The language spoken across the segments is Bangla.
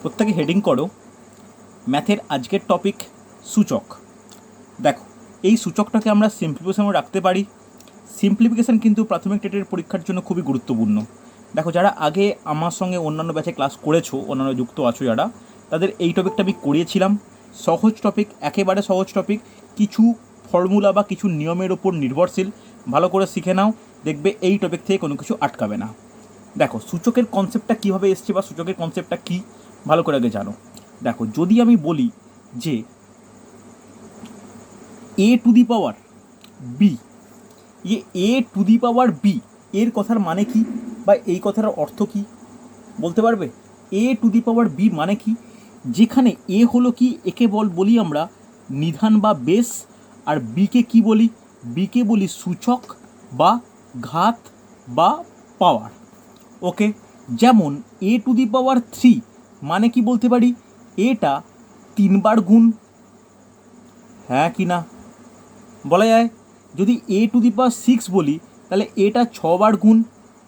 প্রত্যেকে হেডিং করো ম্যাথের আজকের টপিক সূচক। দেখো, এই সূচকটাকে আমরা সিম্পলিফিকেশনে রাখতে পারি। সিম্পলিফিকেশন কিন্তু প্রাথমিক টেটের পরীক্ষার জন্য খুবই গুরুত্বপূর্ণ। দেখো, যারা আগে আমার সঙ্গে অন্যান্য ব্যাচে ক্লাস করেছো, অন্যান্য যুক্ত আছো যারা, তাদের এই টপিকটা আমি করিয়েছিলাম। সহজ টপিক, একেবারে সহজ টপিক, কিছু ফর্মুলা বা কিছু নিয়মের ওপর নির্ভরশীল। ভালো করে শিখে নাও, দেখবে এই টপিক থেকে কোনো কিছু আটকাবে না। দেখো, সূচকের কনসেপ্টটা কীভাবে এসছে বা সূচকের কনসেপ্টটা কী ভালো করে আগে জানো। দেখো, যদি আমি বলি যে A to the power B, A to the power B এর কথার মানে কি বা এই কথার অর্থ কি বলতে পারবে? এ টু দি পাওয়ার বি মানে কি? যেখানে এ হলো কি, একে বলি আমরা নিধান বা বেস, আর বিকে কি বলি? বিকে বলি সূচক বা ঘাত বা পাওয়ার। ওকে, যেমন এ টু দি পাওয়ার 3 মানে কি বলতে পারি? এটা 3 বার গুণ, হ্যাঁ কি না বলা যায়? যদি এ টু দি পাওয়ার 6 বলি তাহলে এটা 6 বার গুণ।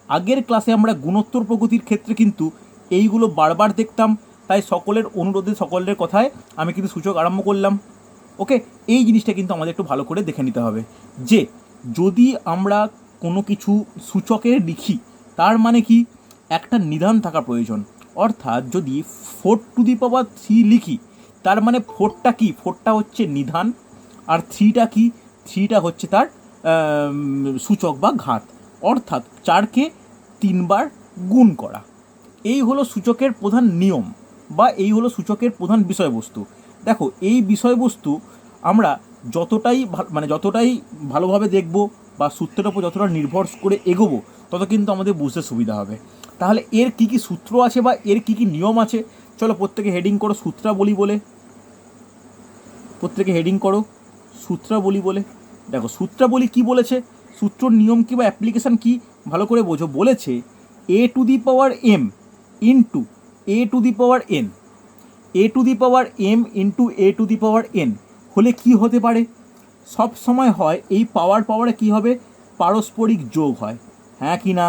আগের ক্লাসে আমরা গুণোত্তর প্রগতির ক্ষেত্রে কিন্তু এইগুলো বারবার দেখতাম, তাই সকলের অনুরোধে, সকলের কথায় আমি কিন্তু সূচক আরম্ভ করলাম। ওকে, এই জিনিসটা কিন্তু আমাদের একটু ভালো করে দেখে নিতে হবে যে যদি আমরা কোনো কিছু সূচকে লিখি তার মানে কি একটা নিধান থাকা প্রয়োজন। অর্থাৎ যদি 4 টু দি পাওয়ার 3 লিখি তার মানে 4টা কি? 4টা হচ্ছে নিধান, আর 3টা কি? 3টা হচ্ছে তার সূচক বা ঘাত, অর্থাৎ 4কে 3 বার গুণ করা। এই হলো সূচকের প্রধান নিয়ম বা এই হলো সূচকের প্রধান বিষয়বস্তু। দেখো, এই বিষয়বস্তু আমরা যতটাই ভালোভাবে দেখব বা সূত্রের ওপর যতটা নির্ভর করে এগোবো তত কিন্তু আমাদের বুঝতে সুবিধা হবে। তাহলে এর কি কি সূত্র আছে বা এর কি কি নিয়ম আছে, চলো প্রত্যেকে হেডিং করো সূত্রাবলী বলে। প্রত্যেকে হেডিং করো সূত্রাবলী বলে। দেখো, সূত্রাবলী কি বলেছে, সূত্রর নিয়ম কি বা অ্যাপ্লিকেশান কি ভালো করে বোঝো। বলেছে A to the power M into A to the power N, A to the power M into A to the power N হলে কি হতে পারে? সব সময় হয় এই পাওয়ারে কি হবে? পারস্পরিক যোগ হয়, হ্যাঁ কি না?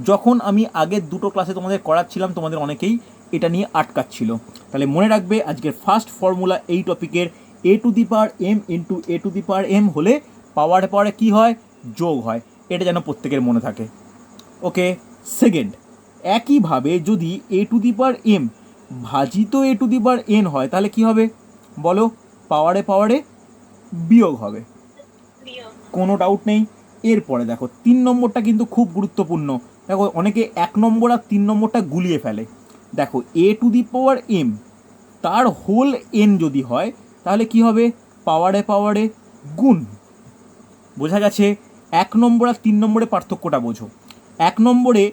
যখন আমি আগের দুটো ক্লাসে তোমাদের করাচ্ছিলাম তোমাদের অনেকেই এটা নিয়ে আটকাচ্ছিল। তাহলে মনে রাখবে আজকের ফার্স্ট ফর্মুলা এই টপিকের A to the power M into A to the power M হলে পাওয়ারে কী হয়? যোগ হয়। এটা যেন প্রত্যেকের মনে থাকে। ওকে, সেকেন্ড, একইভাবে যদি এ টু দি পাওয়ার এম ভাজিত এ টু দি পাওয়ার এন হয় তাহলে কি হবে বলো? পাওয়ারে বিয়োগ হবে, কোনো ডাউট নেই। এরপরে দেখো 3 নম্বরটা কিন্তু খুব গুরুত্বপূর্ণ। দেখো, অনেকে 1 নম্বর আর 3 নম্বরটা গুলিয়ে ফেলে। দেখো, এ টু দি পাওয়ার এম তার হোল এন যদি হয় তাহলে কি হবে? পাওয়ারে গুণ। বোঝা গেছে? 1 নম্বর আর 3 নম্বরে পার্থক্যটা বোঝো। 1 নম্বরে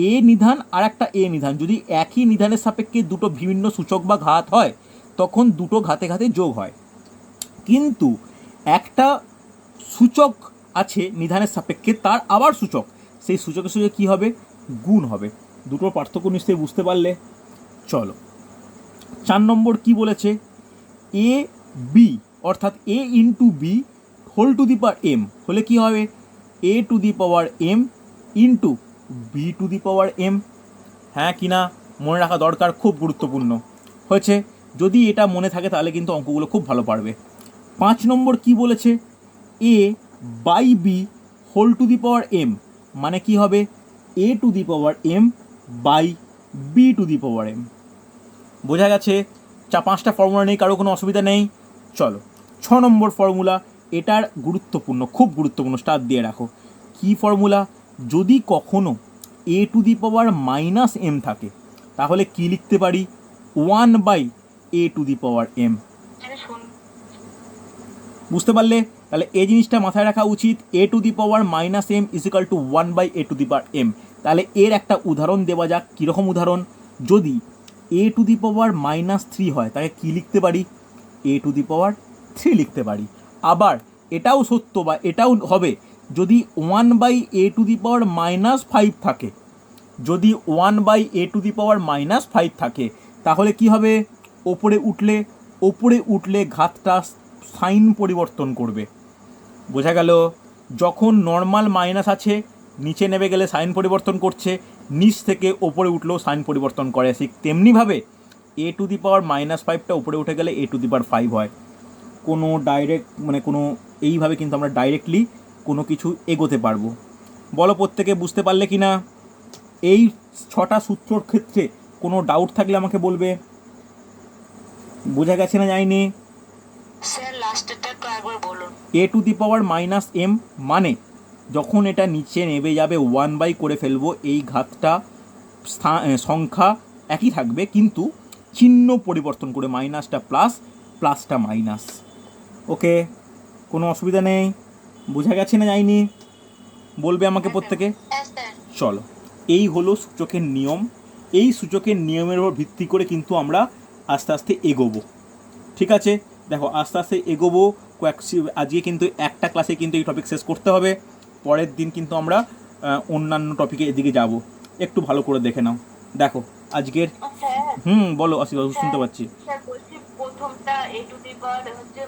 এ নিধান আর একটা এ নিধান যদি একই নিধানের সাপেক্ষে দুটো ভিন্ন সূচক বা ঘাত হয় তখন দুটো ঘাতে ঘাতে যোগ হয়। কিন্তু একটা সূচক আছে নিধানের সাপেক্ষে, তার আবার সূচক, সেই সূচকের সূচকে কী হবে? গুণ হবে। দুটোর পার্থক্য নিশ্চয়ই বুঝতে পারলে। চলো, 4 নম্বর কি বলেছে? এ বি অর্থাৎ A into B whole to the power M হলে কি হবে? A to the power M into B to the power M, হ্যাঁ কি না? মনে রাখা দরকার, খুব গুরুত্বপূর্ণ হয়েছে। যদি এটা মনে থাকে তাহলে কিন্তু অঙ্কগুলো খুব ভালো পারবে। 5 নম্বর কি বলেছে? A by B whole to the power M মানে কি হবে? A to the power M by B to the power M. বোঝা গেছে? 5টা ফর্মুলা নেই, কারো কোনো অসুবিধা নেই। চলো, 6 নম্বর ফর্মুলা, এটার গুরুত্বপূর্ণ, খুব গুরুত্বপূর্ণ, স্টার দিয়ে রাখো। কি ফর্মুলা? যদি কখনো A to the power minus M থাকে তাহলে কি লিখতে পারি? 1 by A to the power M. বুঝতে পারলে? তাহলে এই জিনিসটা মাথায় রাখা উচিত। A to the power minus M is equal to 1 by A to the power M. তাহলে এর একটা উদাহরণ দেওয়া যাক। কীরকম উদাহরণ? যদি এ টু দি পাওয়ার -3 হয় তাকে কি লিখতে পারি? এ টু দি পাওয়ার 3 লিখতে পারি। আবার এটাও সত্য বা এটাও হবে যদি 1 by A to the power -5 থাকে, যদি 1 by A to the power -5 থাকে তাহলে কি হবে? ওপরে উঠলে ঘাতটা সাইন পরিবর্তন করবে। বোঝা গেল? যখন নর্মাল মাইনাস আছে নিচে নেমে গেলে সাইন পরিবর্তন করছে, নিচ থেকে ওপরে উঠলেও সাইন পরিবর্তন করে। ঠিক তেমনিভাবে এ টু দি পাওয়ার -5টা উপরে উঠে গেলে এ টু দি পাওয়ার 5 হয়। কোনো ডাইরেক্ট মানে কোনো এইভাবে কিন্তু আমরা ডাইরেক্টলি কোনো কিছু এগোতে পারবো। বলো প্রত্যেকে বুঝতে পারলে কি না? এই 6টা সূত্রর ক্ষেত্রে কোনো ডাউট থাকলে আমাকে বলবে। বোঝা গেছে না যায়নি? স্যার লাস্টেরটা একটু একবার বলুন। এ টু দি পাওয়ার -m মানে যখন এটা নিচে নেমে যাবে 1/, করে ফেলবো, এই ঘাতটা সংখ্যা একই থাকবে কিন্তু চিহ্ন পরিবর্তন করে, মাইনাসটা প্লাস, প্লাসটা মাইনাস। ওকে, কোনো অসুবিধা নেই? বোঝা গেছে না যায়নি? বলবে আমাকে প্রত্যেকে। চলো, এই হলো সূচকের নিয়ম। এই সূচকের নিয়মের উপর ভিত্তি করে কিন্তু আমরা আস্তে আস্তে এগোবো। ঠিক আছে, দেখো আস্তে আস্তে এগোবো। আজকে কিন্তু একটা ক্লাসে কিন্তু এই টপিক শেষ করতে হবে। পরের দিন কিন্তু আমরা অন্যান্য টপিকে এদিকে যাব। একটু ভালো করে দেখে নাও। দেখো আজকের বলো আসিফ, শুনতে পাচ্ছি। স্যার বলছি প্রথমটা এ টু দি পাওয়ার হচ্ছে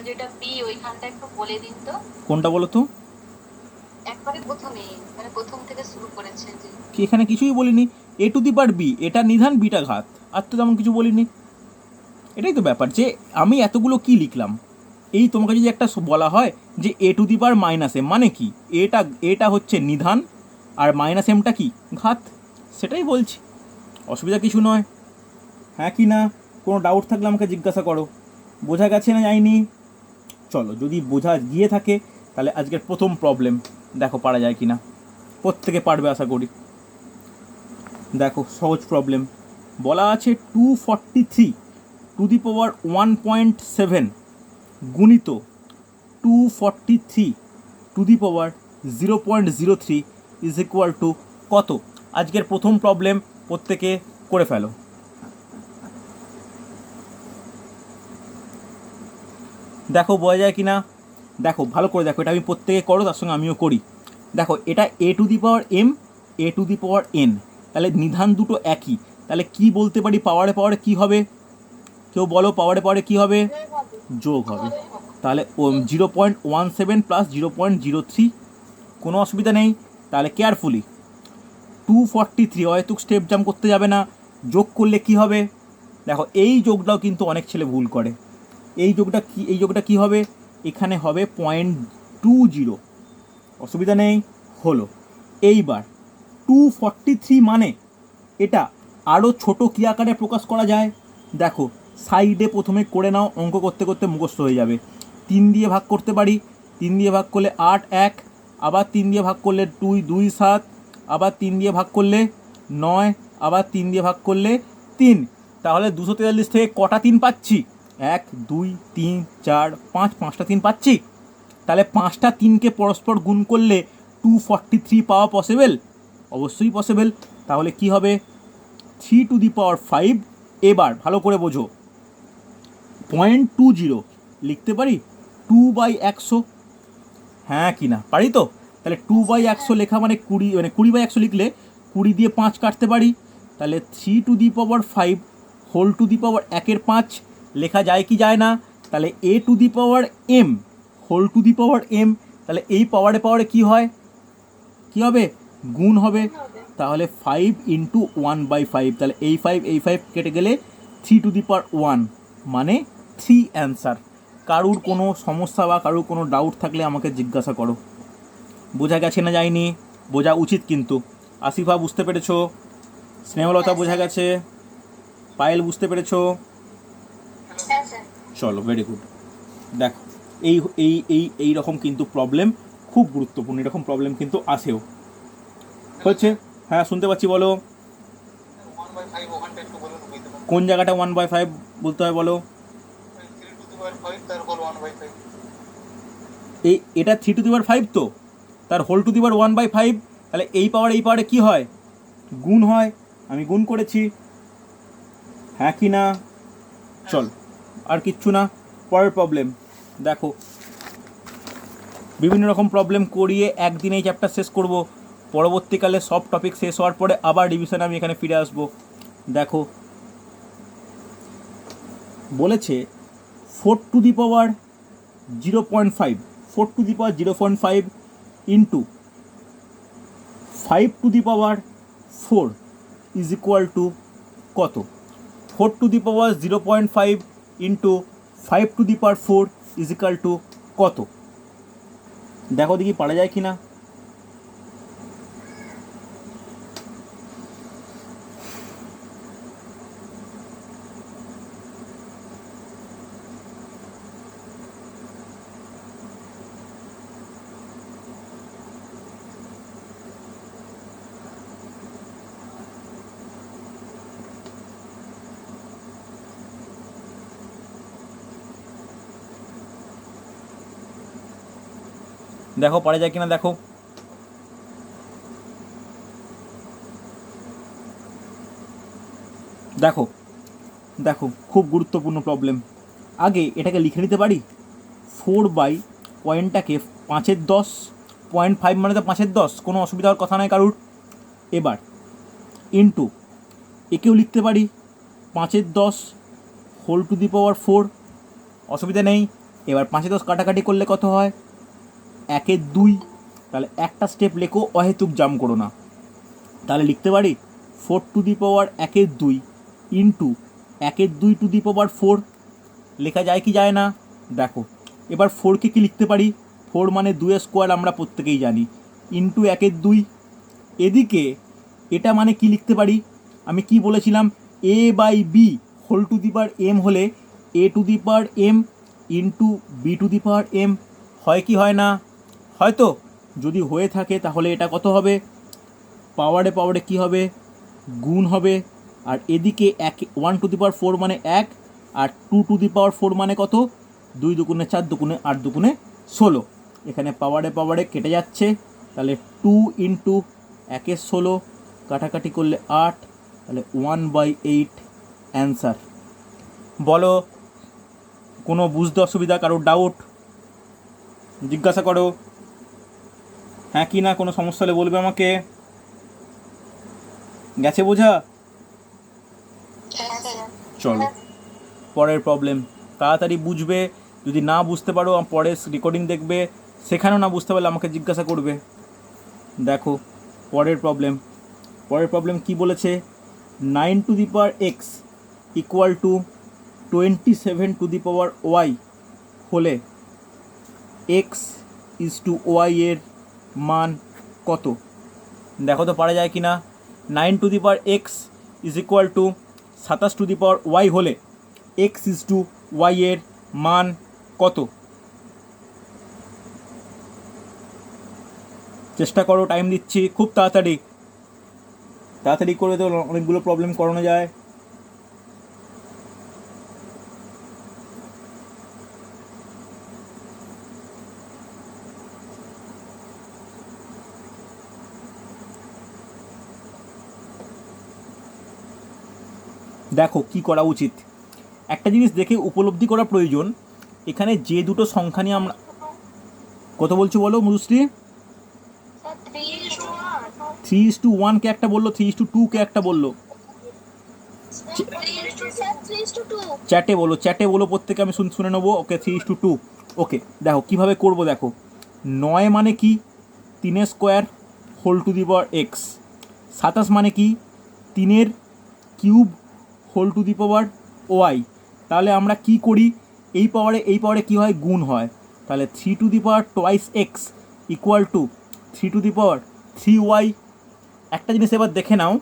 যেটা বি, ওইখানটা একটু বলে দিন তো। কোনটা বলো তো? একবারে প্রথমেই মানে প্রথম থেকে শুরু করেছেন যে। কি এখানে কিছুই বলিনি। এ টু দি পাওয়ার বি, এটা নিধান, বিটা ঘাত, আর তো তেমন কিছু বলিনি। এটাই তো ব্যাপার যে আমি এতগুলো কি লিখলাম। এই তোমাকে যদি একটা বলা হয় যে A to the power -m মানে কি, এটা হচ্ছে নিধান আর -mটা কি ঘাত, সেটাই বলছি। অসুবিধা কিছু নয়। হ্যাঁ কি না? কোনো ডাউট থাকলে আমাকে জিজ্ঞাসা করো। বোঝা গেছে না যায়নি? চলো, যদি বোঝা গিয়ে থাকে তাহলে আজকের প্রথম প্রবলেম দেখো পারা যায় কি না। প্রত্যেকে পারবে আশা করি। দেখো সহজ প্রবলেম। বলা আছে 243 টু দি পাওয়ার 1.7 গুণিত 243 two the power 0.03 is equal to কত? আজকের প্রথম প্রবলেম প্রত্যেকে করে ফেলো। দেখো বোঝা যায় কি না? দেখো ভালো করে দেখো, এটা আমি প্রত্যেকে করো, তার সঙ্গে আমিও করি। দেখো এটা A to the power m, A to the power n, তাহলে নিধান দুটো একই। তাহলে কি বলতে পারি? পাওয়ারে পাওয়ারে কি হবে? কেউ বলো, পাওয়ারে পাওয়ারে কি হবে? যোগ হবে। তাহলে 0.17 প্লাস 0.03, কোনো অসুবিধা নেই। তাহলে কেয়ারফুলি 243, হয়তো স্টেপ জাম্প করতে যাবে না। যোগ করলে কি হবে? দেখো এই যোগটাও কিন্তু অনেক ছেলে ভুল করে। এই যোগটা কি হবে? এখানে হবে 0.20। অসুবিধা নেই, হলো। এইবার 243 মানে এটা আরও ছোট কী আকারে প্রকাশ করা যায়? দেখো সাইডে প্রথমে করে নাও, অঙ্ক করতে করতে মুখস্থ হয়ে যাবে। 3 দিয়ে ভাগ করতে পারি, 3 দিয়ে ভাগ করলে 8 1, আবার 3 দিয়ে ভাগ করলে 2 2 7, আবার 3 দিয়ে ভাগ করলে 9, আবার 3 দিয়ে ভাগ করলে 3। তাহলে 243 থেকে কটা 3 পাচ্ছি? 1 2 3 4 5, 5টা 3 পাচ্ছি। তাহলে 5টা 3কে পরস্পর গুণ করলে 243 পাওয়া পসিবল? অবশ্যই পসিবল। তাহলে কি হবে? 3 টু দি পাওয়ার 5। এবার ভালো করে বোঝো, 0.20 লিখতে পারি 2/100। হ্যাঁ কি না? পারি তো? তাহলে 2/100 লেখা মানে 20, মানে 20/100 লিখলে 20 দিয়ে 5 কাটতে পারি। তাহলে 3 to the power 5 whole to the power 1/5 লেখা যায় কি যায় না? তাহলে A to the power m whole to the power m, তাহলে এই পাওয়ারে পাওয়ারে কি হয়? কি হবে? গুণ হবে। তাহলে 5 ইন্টু 1/5, তাহলে এই 5 কেটে গেলে 3 টু দি পাওয়ার 1 মানে 3 অ্যান্সার। কারুর কোনো সমস্যা বা কারুর কোনো ডাউট থাকলে আমাকে জিজ্ঞাসা করো। বোঝা গেছে না যায়নি? বোঝা উচিত কিন্তু। আসিফা বুঝতে পেরেছো? স্নেহলতা বোঝা গেছে? পায়েল বুঝতে পেরেছো? চলো, ভেরি গুড। দেখো এই এই এই এই রকম কিন্তু প্রবলেম খুব গুরুত্বপূর্ণ। এরকম প্রবলেম কিন্তু আসেও হচ্ছে। হ্যাঁ শুনতে পাচ্ছি, বলো। কোন জায়গাটা 1/5 বলতে হয় বলো? এটা 3 টু দি পাওয়ার 5 তো, তার হোল টু দি পাওয়ার 1/5। তাহলে এই পাওয়ারে কি হয়? গুণ হয়। আমি গুণ করেছি। হ্যাঁ কি না? চল, আর কিচ্ছু না। পরের প্রবলেম দেখো। বিভিন্ন রকম প্রবলেম করিয়ে একদিন এই চ্যাপ্টার শেষ করব। পরবর্তীকালে সব টপিক শেষ হওয়ার পরে আবার রিভিশনে আমি এখানে ফিরে আসব। দেখো বলেছে 4 to the power 0.5, 4 to the power 0.5 into 5 to the power 4 is equal to কত? 4⁵ ইন্টু 5⁴ ইজিক্যাল টু কত? দেখো দেখি পারা যায় কি না। দেখো পারা যায় কিনা দেখো। দেখো দেখো খুব গুরুত্বপূর্ণ প্রবলেম। আগে এটাকে লিখে নিতে পারি 4 পয়েন্টটাকে 5/10, 0.5 মানে তো 5/10, কোনো অসুবিধা হওয়ার কথা নয় কারুর। এবার ইন্টু একেও লিখতে পারি 5/10⁴, অসুবিধা নেই। এবার 5/10 কাটাকাটি করলে কত হয়? 1/2। তাহলে একটা স্টেপ লেখো, অহেতুক জাম করো না। তাহলে লিখতে পারি 4⁴ ইন্টু 1/2⁴ লেখা যায় কি যায় না? দেখো এবার 4কে কি লিখতে পারি? 4 মানে 2 স্কোয়ার, আমরা প্রত্যেকেই জানি, ইন্টু 1/2। এদিকে এটা মানে কি লিখতে পারি? আমি কি বলেছিলাম? a/b⁴m হলে a⁴m ইন্টু b⁴m হয় কি হয় না? হয়তো। যদি হয়ে থাকে তাহলে এটা কত হবে? পাওয়ারে পাওয়ারে কি হবে? গুণ হবে। আর এদিকে 1⁴ মানে 1, আর 2⁴ মানে কত? 2 দুগুণে 4, দুগুণে 8, দুগুণে 16। এখানে পাওয়ারে পাওয়ারে কেটে যাচ্ছে। তাহলে 2 ইন্টু 1/16 কাটাকাটি করলে 8, তাহলে 1/8 অ্যান্সার। বলো কোনো বুঝতে অসুবিধা, কারোর ডাউট জিজ্ঞাসা করো। হ্যাঁ কি না, কোনো সমস্যা হলে বলবে আমাকে। গেছে বোঝা? চলো পরের প্রবলেম। তাড়াতাড়ি বুঝবে। যদি না বুঝতে পারো পরের রেকর্ডিং দেখবে, সেখানেও না বুঝতে পারলে আমাকে জিজ্ঞাসা করবে। দেখো পরের প্রবলেম। পরের প্রবলেম কি বলেছে? 9⁴x ইকুয়াল টু 27⁴y হলে x/y এর মান কত? দেখো তো পারা যায় কি না। 9⁴x is equal two 27⁴y হলে x/y এর মান কত? চেষ্টা করো, টাইম দিচ্ছি, খুব তাড়াতাড়ি তাড়াতাড়ি করে তো অনেকগুলো প্রবলেম করানো যায়। দেখো কি করা উচিত। একটা জিনিস দেখে উপলব্ধি করা প্রয়োজন, এখানে যে দুটো সংখ্যা নিয়ে আমরা কত বলছো বলো মধুশ্রী? 3:1 কে একটা বললো, 3:2 কে একটা বললো। চ্যাটে বলো, চ্যাটে বলো প্রত্যেকে, আমি শুনে নেবো। ওকে 3:2। ওকে দেখো কীভাবে করবো। দেখো 9 মানে কি? 3 স্কোয়ার x। 27 মানে কি? 3 কিউব y। তাহলে আমরা কি করি? এই পাওয়ারে কী হয়? গুণ হয়। তাহলে 3⁻² x ইকুয়াল টু 3⁻3y। একটা জিনিস এবার দেখে নাও,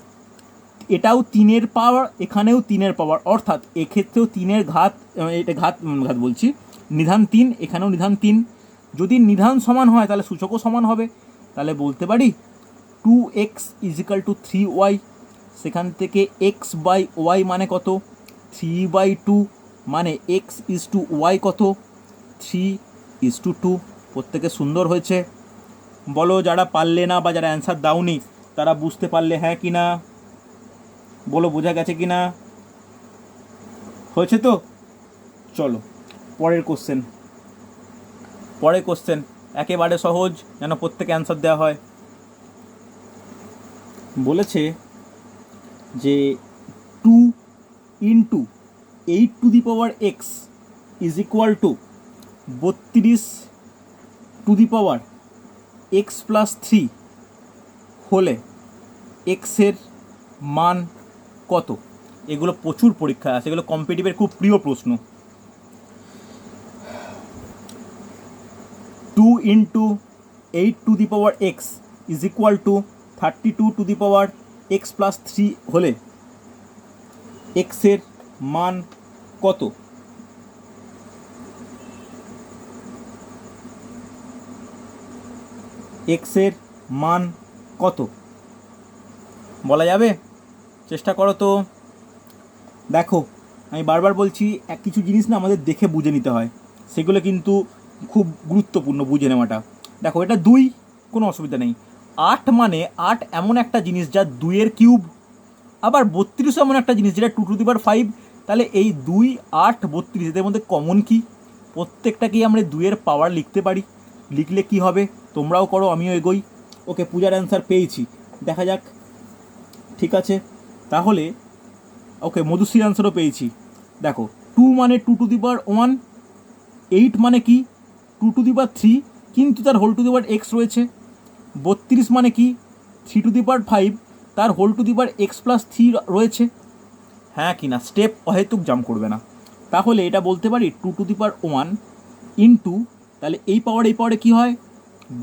এটাও 3 পাওয়ার, এখানেও 3 পাওয়ার, অর্থাৎ এক্ষেত্রেও 3 ঘাত, এটা ঘাত বলছি, নিধান 3, এখানেও নিধান 3। যদি নিধান সমান হয় তাহলে সূচকও সমান হবে। তাহলে বলতে পারি 2x ইজিক্যাল টু 3y। সেখান থেকে x/y মানে কত? 3/2, মানে x/y কত? 3:2। প্রত্যেকে সুন্দর হয়েছে। বলো যারা পারলে না বা যারা অ্যান্সার দাওনি তারা বুঝতে পারলে হ্যাঁ কি না বলো, বোঝা গেছে কি না? হয়েছে তো? চলো পরের কোশ্চেন। পরের কোশ্চেন একেবারে সহজ, যেন প্রত্যেকে অ্যান্সার দেওয়া হয়। বলেছে যে 2 into 8⁴x is equal two 32⁴x+3 হলে x এর মান কত? এগুলো প্রচুর পরীক্ষায় আসে, এগুলো কম্পিটিটিভের খুব প্রিয় প্রশ্ন। 2 into 8 two the power x is equal two 32 two the power x plus 3 হলে এক্সের মান কত? এক্সের মান কত বলা যাবে? চেষ্টা করো তো। দেখো আমি বারবার বলছি, কিছু জিনিস না আমাদের দেখে বুঝে নিতে হয়, সেগুলো কিন্তু খুব গুরুত্বপূর্ণ বুঝে নেওয়াটা। দেখো এটা 2, কোনো অসুবিধা নেই। 8 মানে 8 এমন একটা জিনিস যা 2-এর কিউব, আবার 32 এমন একটা জিনিস যেটা 2 টু দি পাওয়ার 5। তাহলে এই 2, 8, 32 এদের মধ্যে কমন কি? প্রত্যেকটাকেই আমরা 2-এর পাওয়ার লিখতে পারি। লিখলে কি হবে? তোমরাও করো, আমিও এগোই। ওকে, পূজার অ্যান্সার পেয়েছি, দেখা যাক। ঠিক আছে, তাহলে ওকে মধুশ্রীর অ্যান্সারও পেয়েছি। দেখো 2 মানে 2 টু দি পাওয়ার 1, 8 মানে কি 2 টু দি পাওয়ার 3, কিন্তু তার whole to the power x রয়েছে। 32 মানে কি 3 টু দি পাওয়ার 5, তার whole to the power x plus 3 রয়েছে। হ্যাঁ কি না? স্টেপ অহেতুক জাম্প করবে না। তাহলে এটা বলতে পারি 2 টু দি পাওয়ার 1 ইন্টু, তাহলে এই পাওয়ারে কী হয়?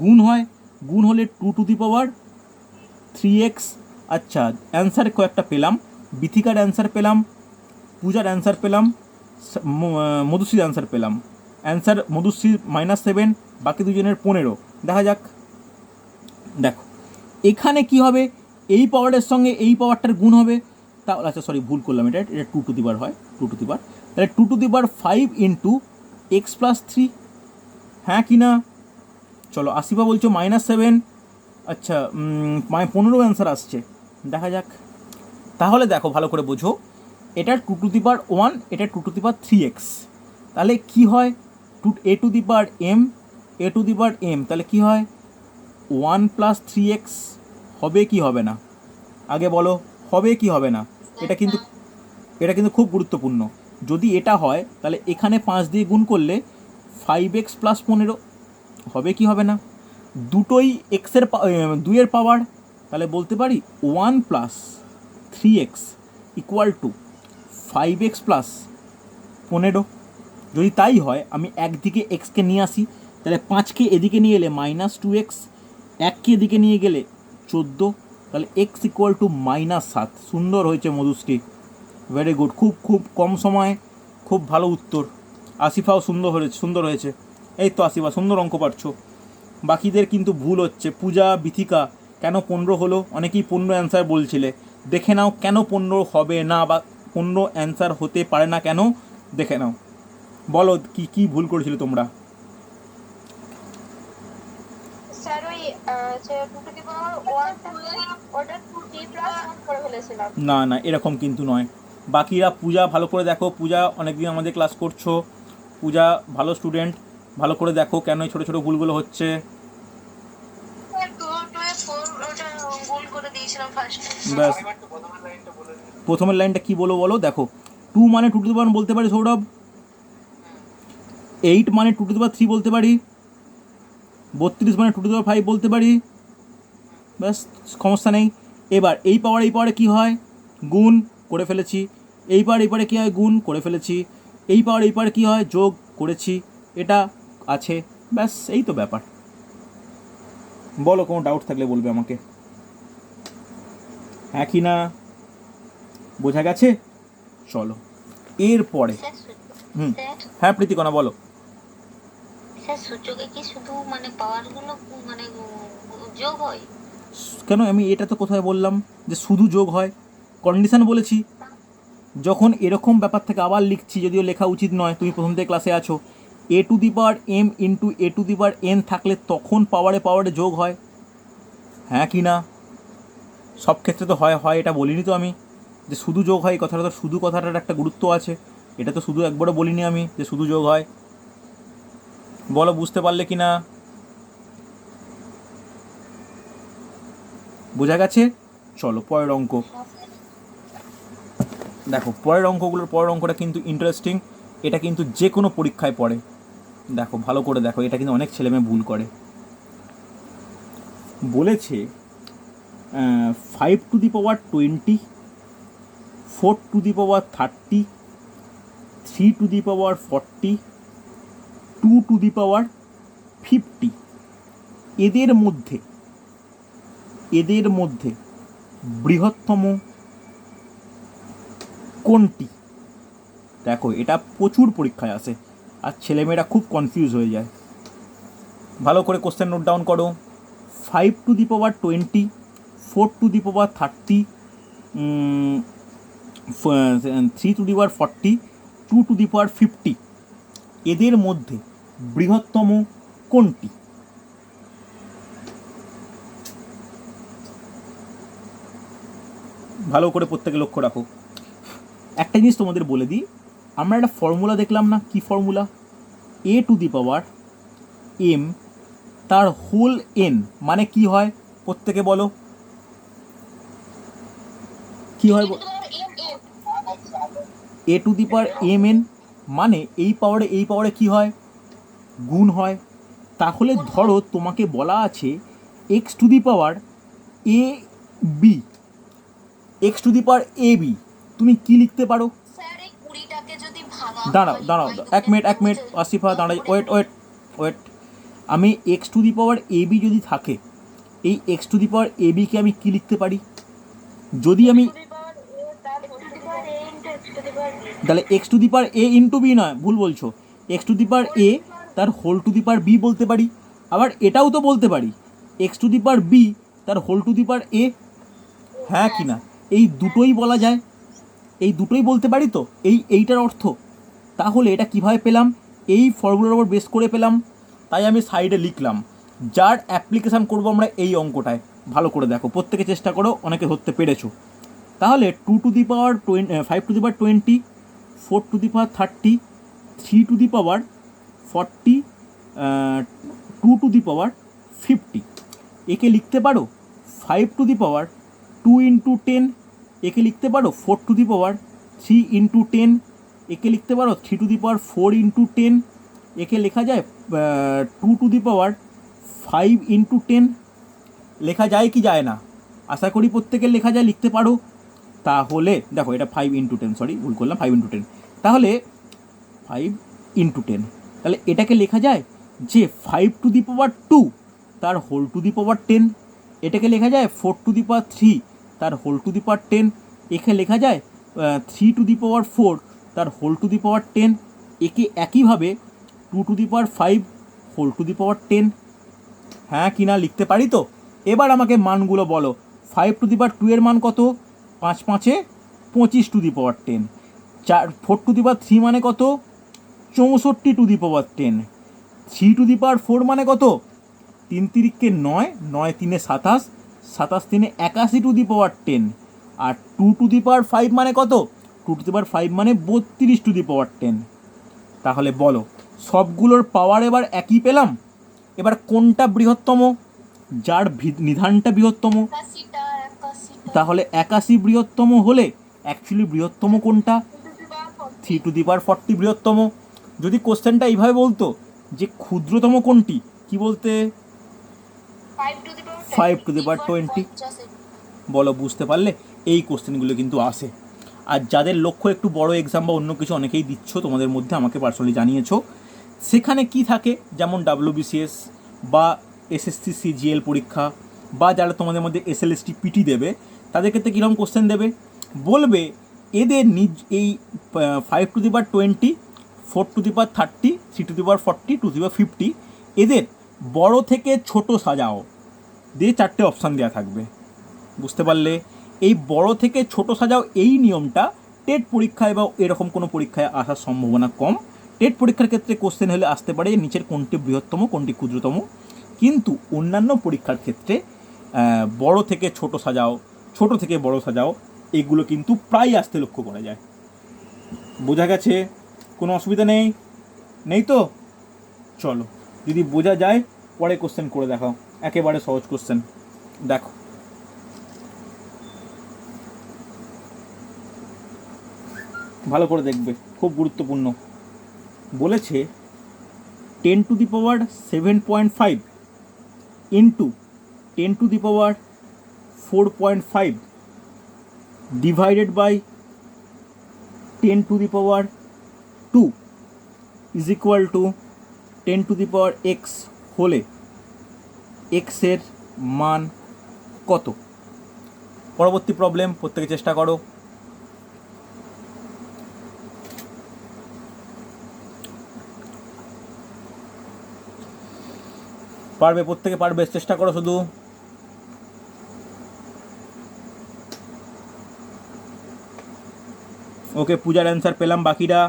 গুণ হয়। গুণ হলে 2 টু দি পাওয়ার 3x। আচ্ছা, অ্যান্সার কয়েকটা পেলাম। বিথিকার অ্যান্সার পেলাম, পূজার অ্যান্সার পেলাম, মধুশ্রীর অ্যান্সার পেলাম। অ্যান্সার মধুশ্রী -7, বাকি দুজনের 15। দেখা যাক। দেখো এখানে কি হবে? এই পাওয়ারের সঙ্গে এই পাওয়ারটার গুণ হবে। তাহলে আচ্ছা সরি, ভুল করলাম, এটা 2 টু দি পাওয়ার হয়, 2 টু দি পাওয়ার। তাহলে 2 to the power 5 into x plus 3। হ্যাঁ কি না? চলো, আসিফা বলছো -7। আচ্ছা 15 অ্যান্সার আসছে, দেখা যাক। তাহলে দেখো ভালো করে বোঝো, এটা 2 টু দি পাওয়ার 1, এটা 2 টু দি পাওয়ার 3x। তাহলে কি হয়? a two the power m, a two the power m, তাহলে কি হয়? 1 প্লাস 3x হবে কি হবে না? আগে বলো, হবে কি হবে না? এটা কিন্তু খুব গুরুত্বপূর্ণ। যদি এটা হয় তাহলে এখানে 5 দিয়ে গুণ করলে 5x প্লাস 15 হবে কি হবে না? দুটোই এক্সের 2-এর পাওয়ার, তাহলে বলতে পারি 1 plus 3x equal to 5x plus 15। যদি তাই হয়, আমি একদিকে এক্সকে নিয়ে আসি, তাহলে 5কে এদিকে নিয়ে এলে -2x, 1কে এদিকে নিয়ে গেলে 14, তাহলে এক্স ইকুয়াল টু -7। সুন্দর হয়েছে মধুশ্রী, ভেরি গুড। খুব খুব কম সময়ে খুব ভালো উত্তর। আসিফাও সুন্দর হয়েছে। এই তো আসিফা সুন্দর অঙ্ক পারছো। বাকিদের কিন্তু ভুল হচ্ছে। পূজা, বিথিকা কেন 15 হলো? অনেকেই 15 অ্যান্সার বলছিলে। দেখে নাও কেন 15 হবে না, বা 15 অ্যান্সার হতে পারে না কেন, দেখে নাও। বলো কি কি ভুল করেছিলে তোমরা? স্যার ওই 2 টু দি পাওয়ার 1 ওটা 2t প্লাস 1 করে ফেলেছিলাম। না না, এরকম কিন্তু নয়। বাকিরা, পূজা ভালো করে দেখো, পূজা অনেকদিন আমাদের ক্লাস করছো, পূজা ভালো স্টুডেন্ট, ভালো করে দেখো কেন এই ছোটো ছোটো ভুলগুলো হচ্ছে। ব্যাস, প্রথমের লাইনটা কি বলো দেখো। 2 মানে 2 টু দি পাওয়ার বলতে পারি সৌরভ, 8 মানে 2 টু দি পাওয়ার 3 বলতে পারি, 32 মানে 2 টু দি পাওয়ার 5 বলতে পারি। ব্যাস, সমস্যা নেই। এবার এই পাওয়ারে কী হয়? গুণ করে ফেলেছি। এই পাওয়ারে কী হয়? গুণ করে ফেলেছি। এই পাওয়ারে কী হয়? যোগ করেছি। এটা আছে, ব্যাস এই তো ব্যাপার। বলো, কোনো ডাউট থাকলে বলবে আমাকে। হ্যাঁ কি না? বোঝা গেছে? চলো এরপরে। হ্যাঁ প্রীতিকণা বলো। স্যার সূচকে কি শুধু মানে পাওয়ারগুলো মানে যোগ হয়? কেন? আমি এটা তো কোথায় বললাম যে শুধু যোগ হয়? কন্ডিশন বলেছি। যখন এরকম ব্যাপার থেকে আবার লিখছি, যদিও লেখা উচিত নয়, তুমি প্রথম থেকে ক্লাসে আছো, a two the power m into a two the power n থাকলে তখন পাওয়ারে যোগ হয়। হ্যাঁ কি না? সব ক্ষেত্রে তো হয়, এটা বলিনি তো আমি যে শুধু যোগ হয়। এই কথাটা তো, শুধু কথাটার একটা গুরুত্ব আছে, এটা তো শুধু একবারও বলিনি আমি যে শুধু যোগ হয়। বলো বুঝতে পারলে কি না? বোঝা গেছে? চলো পরের অঙ্ক দেখো। পরের অঙ্কটা কিন্তু ইন্টারেস্টিং। এটা কিন্তু যে কোনো পরীক্ষায় পড়ে। দেখো ভালো করে দেখো, এটা কিন্তু অনেক ছেলেমেয়ে ভুল করে। বলেছে 5 to the power 20, 4 to the power 30, 3 to the power 40, 2 to the power 50। এদের মধ্যে বৃহত্তম কোনটি? দেখো এটা প্রচুর পরীক্ষায় আসে আর ছেলেমেয়েরা খুব কনফিউজ হয়ে যায়। ভালো করে কোশ্চেন নোট ডাউন করো। 5 to the power 20, 4 to the power 30, 3 to the power 40, 2 to the power 50। এদের মধ্যে বৃহত্তম কোনটি? ভালো করে প্রত্যেকে লক্ষ্য রাখো। একটা জিনিস তোমাদের বলে দিই, আমরা একটা ফর্মুলা দেখলাম না, কি formula? a two the power m তার হোল n মানে কি হয় প্রত্যেকে বলো, কি হয়? a two the power mn মানে এই পাওয়ারে কি হয়? গুণ হয়। তাহলে ধরো তোমাকে বলা আছে x to the power a b, x to the power a b, তুমি কি লিখতে পারো? স্যার এই 20টাকে যদি ভাঙা দাঁড়াও এক মিনিট আসিফা দাঁড়াই, ওয়েট। আমি x to the power a b যদি থাকে, এই x to the power a b কে আমি কি লিখতে পারি? যদি আমি তাহলে x to the power a into b নয়, ভুল বলছো, x to the power a তার whole to the power b বলতে পারি। আবার এটাও তো বলতে পারি x to the power b তার whole to the power a, হ্যাঁ কি না? এই দুটোই বলা যায়, এই দুটোই বলতে পারি তো, এইটার অর্থ। তাহলে এটা কিভাবে পেলাম? এই ফর্মুলার উপর বেস করে পেলাম, তাই আমি সাইডে লিখলাম। যার অ্যাপ্লিকেশান করবো আমরা এই অঙ্কটায়। ভালো করে দেখো, প্রত্যেকে চেষ্টা করো, অনেকে ধরতে পেরেছো। তাহলে 2 to the power 5 to the power 20, 4 to the power 30, 3 to the power 40, 2 to the power 50। একে লিখতে পারো 5 টু দি পাওয়ার 2 ইন্টু 10, একে লিখতে পারো 4 টু দি পাওয়ার 3 ইন্টু 10, একে লিখতে পারো 3 টু দি পাওয়ার 4 ইন্টু 10, একে লেখা যায় 2 টু দি পাওয়ার 5 ইন্টু 10। লেখা যায় কি যায় না? আশা করি প্রত্যেকের লেখা যায়, লিখতে পারো। তাহলে দেখো এটা 5 ইন্টু 10, সরি ভুল করলাম, 5 ইন্টু 10। তাহলে 5 ইন্টু 10, তাহলে এটাকে লেখা যায় যে 5 টু দি পাওয়ার 2 তার হোল টু দি পাওয়ার 10, এটাকে লেখা যায় 4 টু দি পাওয়ার 3 তার হোল টু দি পাওয়ার 10, একে লেখা যায় 3 টু দি পাওয়ার 4 তার হোল টু দি পাওয়ার 10, একে একইভাবে 2 to the power 5 whole to the power 10। হ্যাঁ কি না লিখতে পারি তো? এবার আমাকে মানগুলো বলো। 5 টু দি পাওয়ার 2 এর মান কত? 5 5 25 two the power 10। 4 to the power 3 মানে কত? 64 two the power 10। 3 to the পাওয়ার 4 মানে কত? 3 তিরিকে 9, 9 3 27, 27 3 81 two the power 10। R 2 to the power 5 মানে কত? 2 টু দি পাওয়ার 5 মানে 32 টু দি পাওয়ার 10। তাহলে বলো, সবগুলোর পাওয়ার এবার একই পেলাম। এবার কোনটা বৃহত্তম? যার নিধানটা বৃহত্তম। তাহলে 81 বৃহত্তম হলে অ্যাকচুয়ালি বৃহত্তম কোনটা? 3 টু দি পাওয়ার 40 বৃহত্তম। যদি কোশ্চেনটা এইভাবে বলতো যে ক্ষুদ্রতম কোনটি, কি বলতে? 5 টু দি পাওয়ার 20। বলো, বুঝতে পারলে? এই কোশ্চেনগুলো কিন্তু আসে। আর যাদের লক্ষ্য একটু বড় এক্সাম বা অন্য কিছু, অনেকেই দিচ্ছ তোমাদের মধ্যে, আমাকে পার্সোনালি জানিয়েছো, সেখানে কি থাকে, যেমন WBCS বা SSC CGL পরীক্ষা, বা যারা তোমাদের মধ্যে SLST PT দেবে, তাদের ক্ষেত্রে কীরকম কোশ্চেন দেবে? বলবে এদের এই 5 to the power 20, 4 to the power 30, 3 to the power 40, 2 to the power 50, এদের বড় থেকে ছোট সাজাও দিয়ে 4টে অপশান দেওয়া থাকবে। বুঝতে পারলে? এই বড় থেকে ছোট সাজাও এই নিয়মটা টেট পরীক্ষায় বা এরকম কোনো পরীক্ষায় আসার সম্ভাবনা কম। টেট পরীক্ষার ক্ষেত্রে কোশ্চেন হলে আসতে পারে যে নিচের কোনটি বৃহত্তম, কোনটি ক্ষুদ্রতম। কিন্তু অন্যান্য পরীক্ষার ক্ষেত্রে বড় থেকে ছোট সাজাও, ছোট থেকে বড় সাজাও, এগুলো কিন্তু প্রায় আসতে লক্ষ্য করা যায়। বোঝা গেছে? কোনো অসুবিধা নেই তো? চলো, যদি বোঝা যায় পরে কোশ্চেন করে দেখাও, একেবারে সহজ কোশ্চেন। দেখো, ভালো করে দেখবে, খুব গুরুত্বপূর্ণ। বলেছে 10 to the power 7.5 into 10 to the power 4.5 divided by 10⁻² is equal to 10⁻x হলে x এর মান কত? পরবর্তী প্রবলেম, প্রত্যেকে চেষ্টা করো। পারবে, প্রত্যেকে পারবে, চেষ্টা করো শুধু। ওকে, পূজার অ্যান্সার পেলাম, বাকিরা?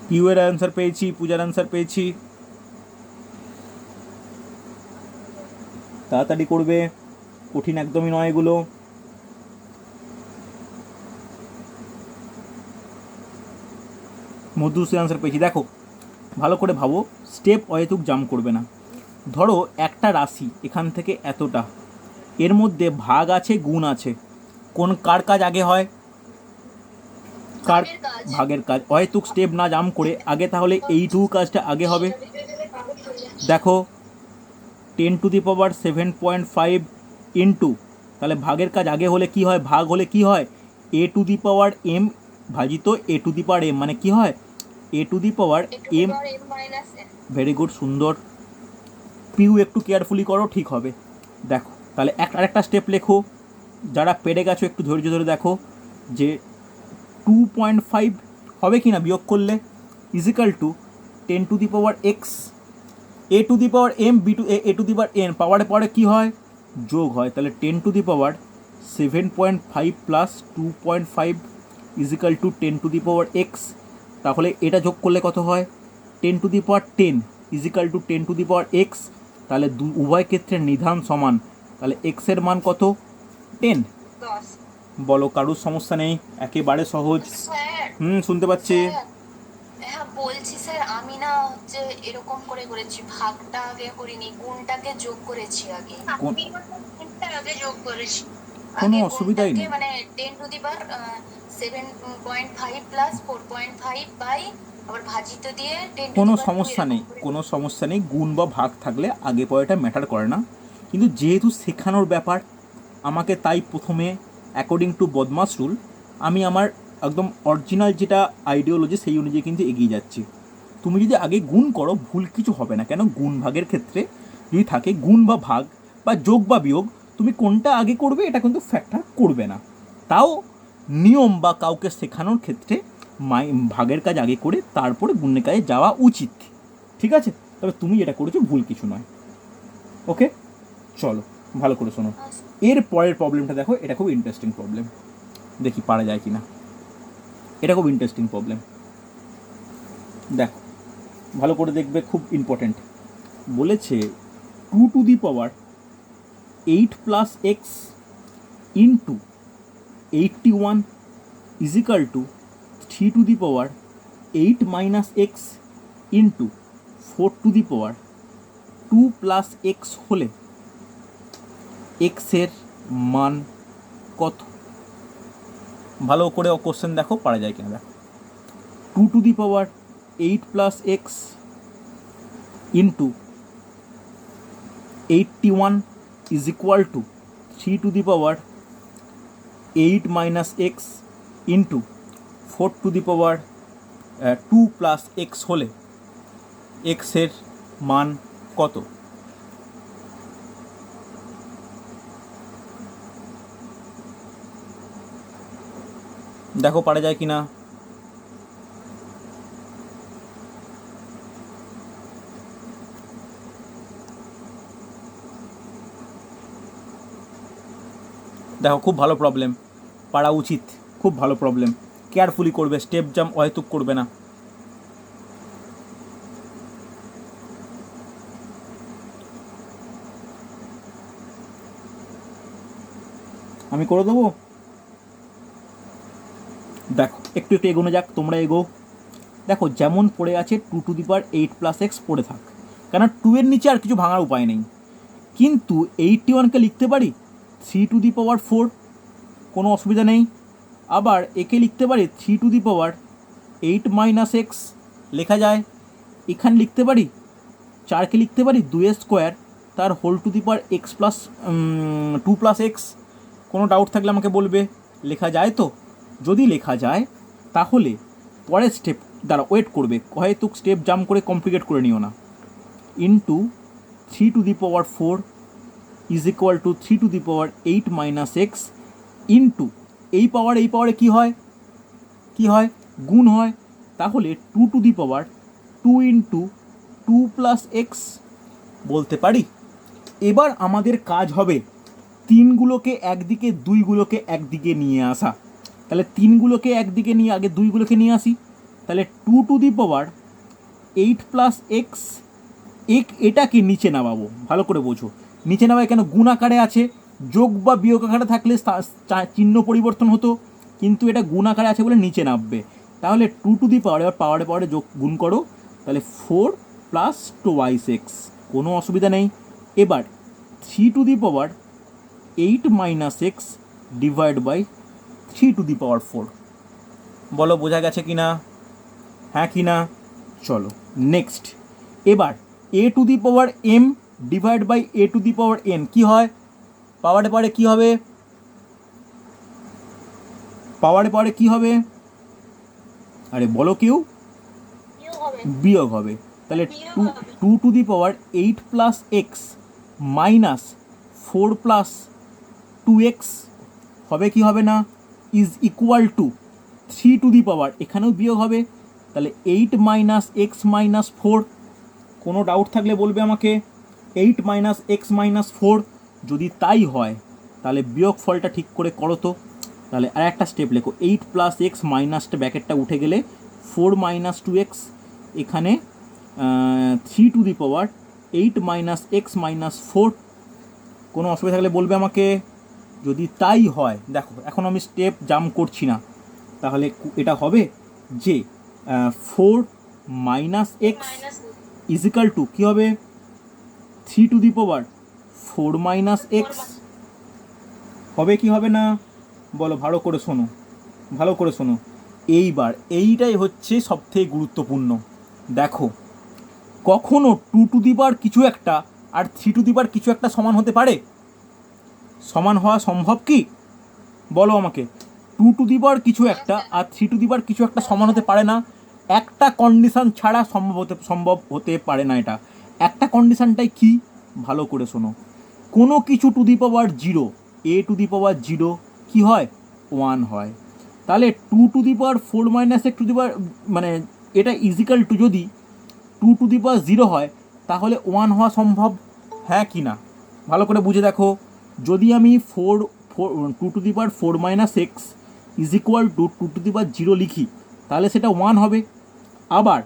পিউয়ের অ্যান্সার পেয়েছি, পূজার অ্যান্সার পেয়েছি। তাড়াতাড়ি করবে, কঠিন একদমই নয় এগুলো। মধুশ্রী অ্যান্সার পেয়েছি। দেখো ভালো করে ভাবো, স্টেপ অহেতুক জাম্প করবে না। ধরো একটা রাশি এখান থেকে এতটা, এর মধ্যে ভাগ আছে, গুণ আছে, কার কাজ আগে হয়? কার? ভাগের কাজ। অহেতুক স্টেপ না জাম্প করে আগে তাহলে এইটুকু কাজটা আগে হবে। দেখো 10⁻7.5 ইন্টু, তাহলে ভাগের কাজ আগে হলে কি হয়? ভাগ হলে কি হয়? a⁻m ভাজিত a⁻m, মানে কি হয়? a⁻m। ভেরি গুড, সুন্দর। পিউ একটু কেয়ারফুলি করো, ঠিক হবে। দেখো তাহলে আরেকটা স্টেপ লেখো, যারা পেরে গেছো একটু ধৈর্য ধরে দেখো, যে 2.5 হবে কি না বিয়োগ করলে, is equal two 10⁻x a⁻m a⁻n, পাওয়ারে পরে কি হয়? যোগ হয়। তাহলে 10⁻7.5 প্লাস 2.5 ইজিক্যাল টু 10⁻x। তাহলে এটা যোগ করলে কত হয়? 10⁻10 ইজিক্যাল টু 10⁻x। তাহলে উভয় ক্ষেত্রে নিধান সমান, তাহলে x এর মান কত? 10। বলো, কারুর সমস্যা নেই, একেবারে সহজ। শুনতে পাচ্ছি। হ্যাঁ বলছি স্যার, আমি না হচ্ছে এরকম করে করেছি, ভাগটা আগে করিনি, গুণটাকে যোগ করেছি আগে। গুণটা আগে যোগ করেছি। কোনো অসুবিধাই নেই, মানে 10⁻7.5 প্লাস 4.5 বাই আবার ভাজিত দিয়ে 10⁻2 কোনো সমস্যা নেই, কোনো সমস্যা নেই। গুণ বা ভাগ থাকলে আগে পরেটা ম্যাটার করে না, কিন্তু যেহেতু শেখানোর ব্যাপার আমাকে, তাই প্রথমে অ্যাকর্ডিং টু বদমাস রুল আমি আমার একদম অরিজিনাল যেটা আইডিওলজি সেই অনুযায়ী কিন্তু এগিয়ে যাচ্ছি। তুমি যদি আগে গুণ করো ভুল কিছু হবে না, কেন গুণ ভাগের ক্ষেত্রে যদি থাকে গুণ বা ভাগ বা যোগ বা বিয়োগ, তুমি কোনটা আগে করবে এটা কিন্তু ফ্যাক্টর করবে না। তাও নিয়ম বা কাউকে শেখানোর ক্ষেত্রে ভাগের কাজ আগে করে তারপরে গুণের কাজে যাওয়া উচিত, ঠিক আছে? তবে তুমি যেটা করেছো ভুল কিছু নয়। ওকে, চলো ভালো করে শোনো। এর পরের প্রবলেমটা দেখো, এটা খুব ইন্টারেস্টিং প্রবলেম, দেখি পারা যায় কি না। এটা খুব ইন্টারেস্টিং প্রবলেম, দেখো ভালো করে দেখবে, খুব ইম্পর্টেন্ট। বলেছে 2⁸ plus x into 81 equal to 3⁸ minus x into 4⁸ plus x হলে এক্সের মান কত? ভালো করে কোশ্চেন দেখো, পারা যায় কিনা দেখো। 2⁸ plus x into 81 is equal two 3⁸ minus x into 4⁸ plus x হলে এক্সের মান কত? দেখো পারা যায় কিনা। দেখো খুব ভালো প্রবলেম, পারা উচিত, খুব ভালো প্রবলেম। কেয়ারফুলি করবে, স্টেপ জাম্প অহেতুক করবে না। আমি করে দেবো। দেখো একটু একটু এগোনো যাক, তোমরা এগো। দেখো যেমন পড়ে আছে 2⁸ প্লাস এক্স পড়ে থাক, কেন 2 এর নিচে আর কিছু ভাঙার উপায় নেই। কিন্তু 81কে লিখতে পারি 3⁴, কোনো অসুবিধা নেই। আবার একে লিখতে পারি 3⁻8 - x লেখা যায়। এখানে লিখতে পারি 4কে লিখতে পারি 2² তার whole to the power x plus 2 + x। কোনো ডাউট থাকলে আমাকে বলবে। লেখা যায় তো? যদি লেখা যায় তাহলে পরের স্টেপ দ্বারা ওয়েট করবে, হয়তো স্টেপ জাম্প করে কমপ্লিকেট করে নিও না। Into 3⁴ is equal two 3⁸8 - x into এই পাওয়ারে কী হয়, গুণ হয়। তাহলে 2⁻2 ইন্টু 2 + x বলতে পারি। এবার আমাদের কাজ হবে 3গুলোকে একদিকে 2গুলোকে একদিকে নিয়ে আসা। তাহলে 3গুলোকে একদিকে নিয়ে আগে 2গুলোকে নিয়ে আসি। তাহলে 2⁸8 + x এটাকে নিচে নামাবো। ভালো করে বোঝো, নিচে নামায় কেন? গুণ আকারে আছে, যোগ বা বিয়োগ আকারে থাকলে চিহ্ন পরিবর্তন হতো, কিন্তু এটা গুণ আকারে আছে বলে নিচে নামবে। তাহলে 2⁻, এবার পাওয়ারে যোগ গুণ করো, তাহলে 4 + 2x, কোনো অসুবিধা নেই। এবার 3⁻8 - x ডিভাইড বাই 3⁴ বলো বোঝা গেছে কি না? হ্যাঁ কি না? চলো নেক্সট। এবার a⁴m ডিভাইড বাই a⁴n কি হয়? পাওয়ারে কি হবে? আরে বলো কেউ। বিয়োগ হবে। তাহলে 2⁸8 + x মাইনাস 4 + 2x হবে কি হবে না? ইজ ইকুয়াল টু 3⁻, এখানেও বিয়োগ হবে, তাহলে 8 - x - 4। কোনো ডাউট থাকলে বলবে আমাকে। 8 - x - 4 যদি তাই হয় তাহলে বিয়োগ ফলটা ঠিক করে করো তো। তাহলে আর একটা স্টেপ লেখো, 8 + x মাইনাসটা ব্যাকেটটা উঠে গেলে 4 - 2x, এখানে 3⁻8 - x - 4। কোনো অসুবিধা থাকলে বলবে আমাকে। যদি তাই হয়, দেখো এখন আমি স্টেপ জাম্প করছি না, তাহলে এটা হবে যে 4 - x ইজ ইকাল টু কী হবে? 3⁴ - x হবে কি হবে না? বলো ভালো করে শোনো। এইবার এইটাই হচ্ছে সবথেকে গুরুত্বপূর্ণ। দেখো, কখনো 2 কিছু একটা আর 3 কিছু একটা সমান হতে পারে? সমান হওয়া সম্ভব কি? বলো আমাকে। 2 কিছু একটা আর 3 কিছু একটা সমান হতে পারে না। একটা কন্ডিশন ছাড়া সম্ভব হতে পারে না এটা। একটা কন্ডিশনটাই কি? ভালো করে শোনো। কোনো কিছু টু দি পাওয়ার 0, a⁴ কি হয়? 1 হয়। তাহলে 2⁴ - x মানে এটা ইজিক্যাল টু, যদি 2⁴ হয় তাহলে 1 হওয়া সম্ভব, হ্যাঁ কি না? ভালো করে বুঝে দেখো। যদি আমি 2⁴ - x ইজ ইকুয়াল টু 2⁴ লিখি তাহলে সেটা 1 হবে। আবার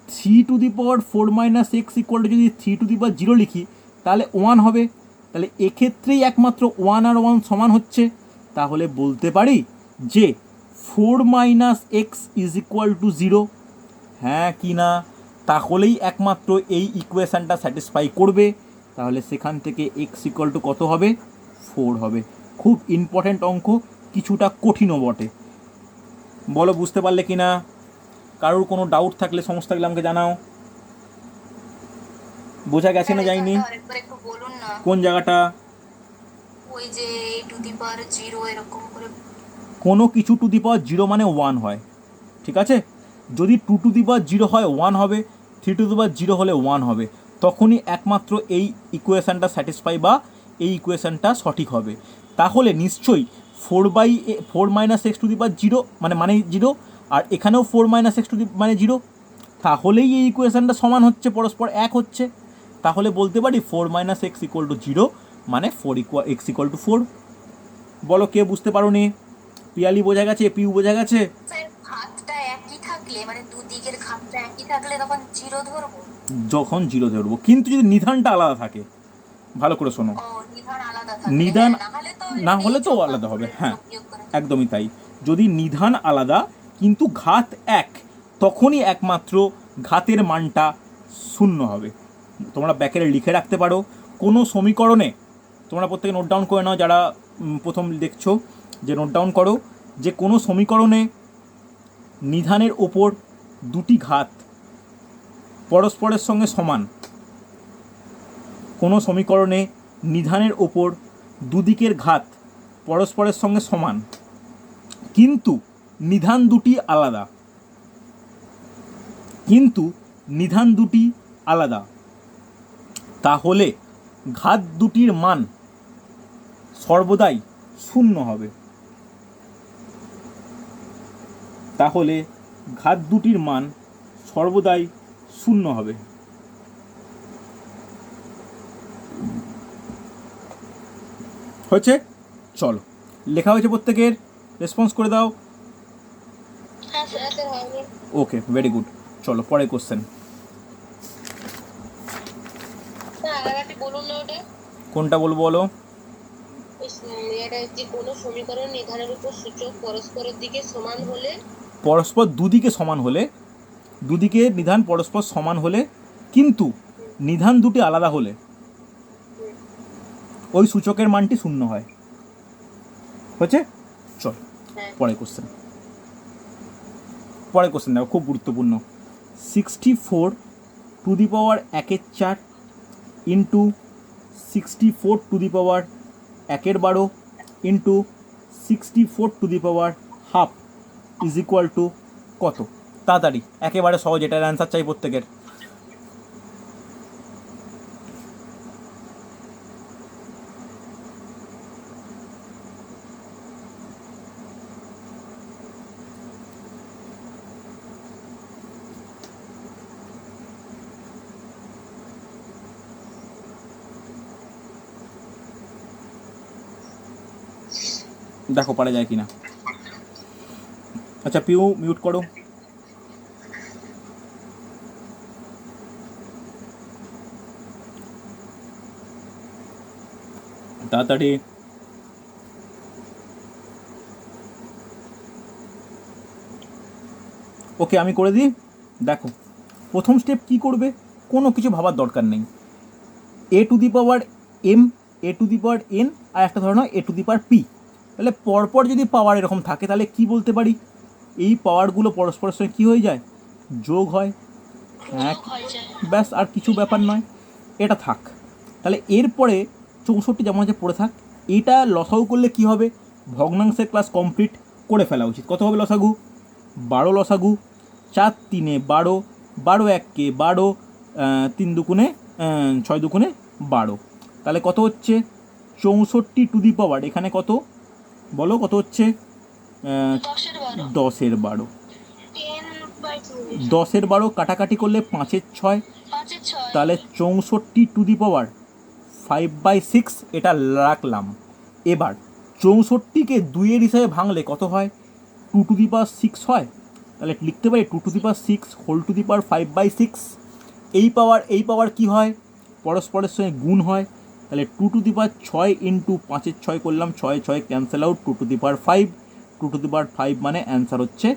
3⁴ - x ইকুয়াল টু যদি 3⁴ লিখি তাহলে 1 হবে। তাহলে এক্ষেত্রেই একমাত্র 1 আর 1 সমান হচ্ছে। তাহলে বলতে পারি যে 4 - x ইজ ইকুয়াল টু 0, হ্যাঁ কি না? তাহলেই একমাত্র এই ইকুয়েশানটা স্যাটিসফাই করবে। তাহলে সেখান থেকে x ইকুয়াল টু কত হবে? 4 হবে। খুব ইম্পর্ট্যান্ট অঙ্ক, কিছুটা কঠিনও বটে। বলো বুঝতে পারলে কি না? কারোর কোনো ডাউট থাকলে, সমস্যা থাকলে আমাকে জানাও। বোঝা গেছে না যায়নি? আরেকবার একটু বলুন না। কোন জায়গাটা? ওই যে a⁴ এরকম করে। কোনো কিছু টু দি পাওয়ার 0 মানে 1 হয়, ঠিক আছে? যদি 2⁴ হয় 1 হবে, 3⁴ হলে 1 হবে। তখনই একমাত্র এই ইকুয়েশানটা স্যাটিসফাই বা এই ইকুয়েশানটা সঠিক হবে। তাহলে নিশ্চয়ই 4 - x টু দি পাওয়ার 0 মানে 0, আর এখানেও 4 - x টু দি মানে 0, তাহলেই এই ইকুয়েশানটা সমান হচ্ছে, পরস্পর এক হচ্ছে। তাহলে বলতে পারি 4 - x ইকুয়াল টু 0 মানে x ইকুয়াল টু 4। বলো কে বুঝতে পারো নি? পিয়ালি বোঝা গেছে? পিউ বোঝা গেছে? স্যার ঘাতটা একই থাকলে, মানে দুদিকের ঘাতটা একই থাকলে তখন 0 ধরবো? যখন 0 ধরবো, কিন্তু যদি নিধানটা আলাদা থাকে। ভালো করে শোনো, ও, নিধান আলাদা থাকলে। নিধান হ্যাঁ, না হলে তো যোগ আলাদা হবে, করে, হ্যাঁ যোগ বিয়োগ করে। একদমই তাই। যদি নিধান আলাদা কিন্তু ঘাত এক, তখনই একমাত্র ঘাতের মানটা 0 হবে। তোমরা ব্যাকেরে লিখে রাখতে পারো। কোনো সমীকরণে তোমরা প্রত্যেকে নোট ডাউন করে নাও, যারা প্রথম দেখছো, যে নোট ডাউন করো যে কোনো সমীকরণে নিধানের ওপর দুটি ঘাত পরস্পরের সঙ্গে সমান, কোনো সমীকরণে নিধানের ওপর দুদিকের ঘাত পরস্পরের সঙ্গে সমান, কিন্তু নিধান দুটি আলাদা, কিন্তু নিধান দুটি আলাদা, তাহলে ঘাত দুটির মান সর্বদাই শূন্য হবে। তাহলে ঘাত দুটির মান সর্বদাই শূন্য হবে। হয়েছে? চলো, লেখা হয়েছে প্রত্যেকের? রেসপন্স করে দাও। হ্যাঁ স্যার। ওকে, ভেরি গুড। চলো পরে কোশ্চেন। আগাটি বলুন না ওটা। কোনটা বলবো বলো? এটা যে কোনো সমীকরণ নিধানের উপর সূচক পরস্পরের দিকে সমান হলে, পরস্পর দুদিকে সমান হলে, দুদিকে নিধান পরস্পর সমান হলে কিন্তু নিধান দুটি আলাদা হলে ওই সূচকের মানটি শূন্য হয়। হয়েছে? চল পরে কোশ্চেন। পরে কোশ্চেন দেখো, খুব গুরুত্বপূর্ণ। 64 two the power 1/4 into 64 two the power 1/12 into 64 two the power half is equal to কত? তাড়াতাড়ি, একেবারে সহজ, এটার অ্যান্সার চাই প্রত্যেকের। দেখো পারা যায় কিনা। আচ্ছা পিউ, মিউট করো। তাড়াতাড়ি। ওকে, আমি করে দিই। দেখো, প্রথম স্টেপ কি করবে, কোনো কিছু ভাবার দরকার নেই। A to the power M, A to the power N, আর একটা ধরনের এ টু দি পাওয়ার পি। তাহলে পরপর যদি পাওয়ার এরকম থাকে তাহলে কি বলতে পারি, এই পাওয়ারগুলো পরস্পরের সঙ্গে কী হয়ে যায়, যোগ হয়। এক, ব্যাস, আর কিছু ব্যাপার নয়, এটা থাক। তাহলে এরপরে 64 যেমন আছে পড়ে থাক। এটা লসাগু করলে কি হবে, ভগ্নাংশের ক্লাস কমপ্লিট করে ফেলা উচিত। কত হবে লসাগু? 12 লসাগু, 4 3 12, 12 1 12, 3 2 6 2 12। তাহলে কত হচ্ছে? 64 টু দি পাওয়ার, এখানে কত বলো, কত হচ্ছে? 10-এর 12। 10-এর 12 কাটাকাটি করলে 5-এর 6, তাহলে 64 টু দি পাওয়ার 5/6 এটা রাখলাম। এবার 64কে 2-এর হিসাবে ভাঙলে কত হয়? 2 টু দি পাওয়ার 6 হয়। তাহলে লিখতে পারি 2 to the power 6 whole to the power 5/6। এই পাওয়ার কি হয়, পরস্পরের সঙ্গে গুণ হয়। তাহলে 2 টু দি পাওয়ার 6 ইন্টু 5-এর 6 করলাম, 6 6 cancel out, 2 to the power 5, 2 to the power 5 মানে অ্যান্সার হচ্ছে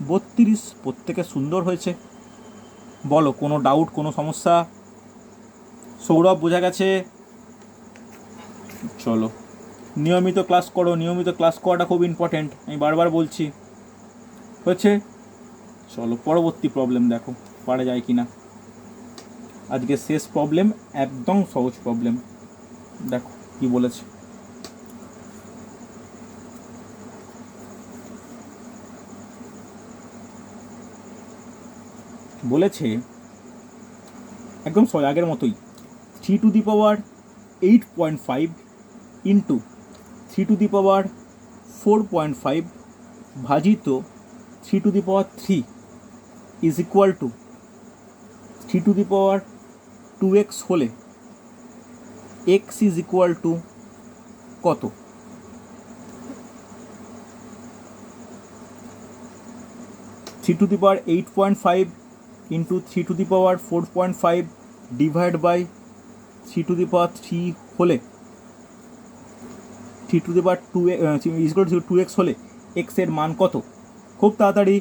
32। প্রত্যেকে সুন্দর হয়েছে। বলো, কোনো ডাউট, কোনো সমস্যা? সৌরভ, বোঝা গেছে? চলো, নিয়মিত ক্লাস করো, নিয়মিত ক্লাস করাটা খুব ইম্পর্টেন্ট, আমি বারবার বলছি। হয়েছে? চলো পরবর্তী প্রবলেম দেখো পারা যায় কি না। আজকে শেষ প্রবলেম, একদম সহজ প্রবলেম। দেখো কি বলেছে। বলেছে একদম সহজ, আগের মতোই। 3 to the power 8.5 into 3 to the power 4.5 ভাজিত 3 to the power 3 is equal to 3 to the power 2x হলে x ইজ ইকুয়াল টু কত? 3 to the power 8.5 into 3 to the power 4.5 divide by 3 to the power 3 হলে 3 to the power 2 is equal to 2x হলে x এর মান কত? খুব তাড়াতাড়ি।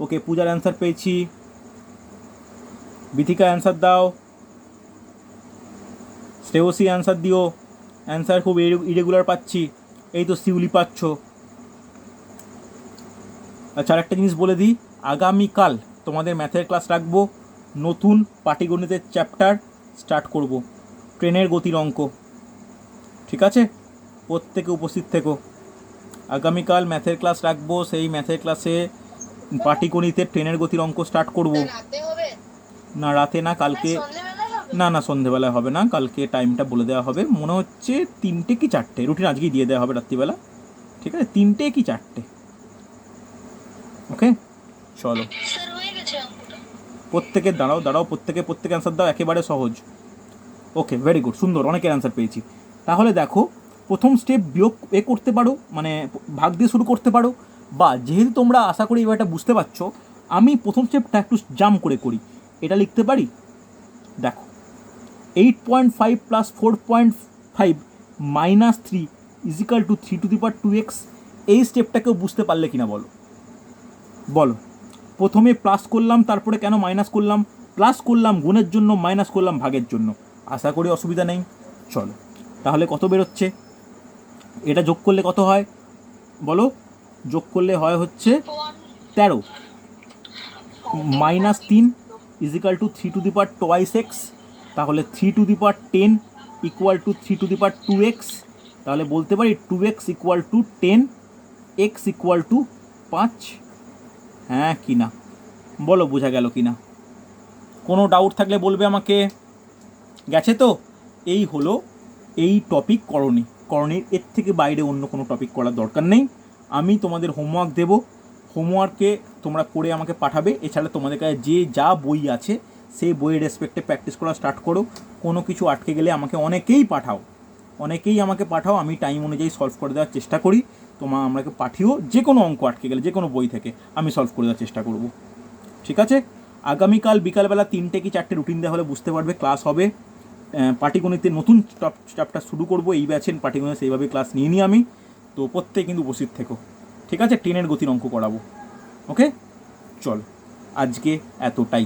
ওকে, পূজার অ্যান্সার পেয়েছি। বিথিকা অ্যান্সার দাও। শ্রেয়সী অ্যান্সার দিও। অ্যান্সার খুব ইরেগুলার পাচ্ছি। এই তো শিউলি পাচ্ছ। আচ্ছা, আরেকটা জিনিস বলে দিই, আগামীকাল তোমাদের ম্যাথের ক্লাস রাখবো, নতুন পাটিগণিতের চ্যাপ্টার স্টার্ট করব, ট্রেনের গতির অঙ্ক। ঠিক আছে, প্রত্যেকে উপস্থিত থেকো। আগামীকাল ম্যাথের ক্লাস রাখবো, সেই ম্যাথের ক্লাসে পাটিগণিতের ট্রেনের গতির অঙ্ক স্টার্ট করব। রাতে হবে? না রাতে না, কালকে। সন্ধ্যেবেলায় হবে? না সন্ধেবেলায় হবে না, কালকে টাইমটা বলে দেওয়া হবে, মনে হচ্ছে 3টে কি 4টে, রুটিন আজকেই দিয়ে দেওয়া হবে রাত্রিবেলা। ঠিক আছে, 3টে কি 4টে। ওকে চলো, স্যার হয়ে গেছে অঙ্কটা? প্রত্যেকে দাঁড়াও প্রত্যেকে অ্যান্সার দাও, একেবারে সহজ। ওকে, ভেরি গুড, সুন্দর, অনেকের অ্যান্সার পেয়েছি। তাহলে দেখো, প্রথম স্টেপ বিয়োগ করতে পারো, মানে ভাগ দিয়ে শুরু করতে পারো, বা যেহেতু তোমরা আশা করি এবার এটা বুঝতে পারছো, আমি প্রথম স্টেপটা একটু জাম্প করে করি। এটা লিখতে পারি, দেখো 8.5 plus 4.5 minus 3 is equal two 3^2x। এই স্টেপটাকেও বুঝতে পারলে কিনা বলো। প্রথমে প্লাস করলাম, তারপরে কেন মাইনাস করলাম? প্লাস করলাম গুণের জন্য, মাইনাস করলাম ভাগের জন্য। আশা করি অসুবিধা নেই। চলো, তাহলে কত বেরোচ্ছে? এটা যোগ করলে কত হয় বলো? যোগ করলে হয় হচ্ছে 13 মাইনাস 3 ইজিক্যাল টু 3^2x। তাহলে 3^10 ইকুয়াল টু 3^2x। তাহলে বলতে পারি 2x equal to 10, x equal to 5। হ্যাঁ কি না বলো, বোঝা গেল কি না? কোনো ডাউট থাকলে বলবে আমাকে। গেছে তো? এই হলো এই টপিক করণীর, এর থেকে বাইরে অন্য কোনো টপিক করার দরকার নেই। আমি তোমাদের হোমওয়ার্ক দেব, হোমওয়ার্কে তোমরা করে আমাকে পাঠাবে। এছাড়া তোমাদের কাছে যে যা বই আছে সেই বইয়ের রেসপেক্টে প্র্যাকটিস করা স্টার্ট করো। কোনো কিছু আটকে গেলে আমাকে অনেকেই আমাকে পাঠাও, আমি টাইম অনুযায়ী সলভ করে দেওয়ার চেষ্টা করি। আমাকে পাঠিও, যে কোনো অঙ্ক আটকে গেলে যে কোনো বই থেকে আমি সলভ করে দেওয়ার চেষ্টা করব। ঠিক আছে, আগামীকাল বিকালবেলা 3টে কি 4টে রুটিন দেওয়া হলে বুঝতে পারবে, ক্লাস হবে। পাটিগণিতের নতুন চ্যাপ্টার শুরু করব এই ব্যাচের পাটিগণিত, সেইভাবে ক্লাস নিয়ে নিই আমি। তো প্রত্যেকে কিন্তু উপস্থিত থেকো। ঠিক আছে, ট্রেনের গতির অঙ্ক করাবো। ওকে চল, আজকে এতটাই।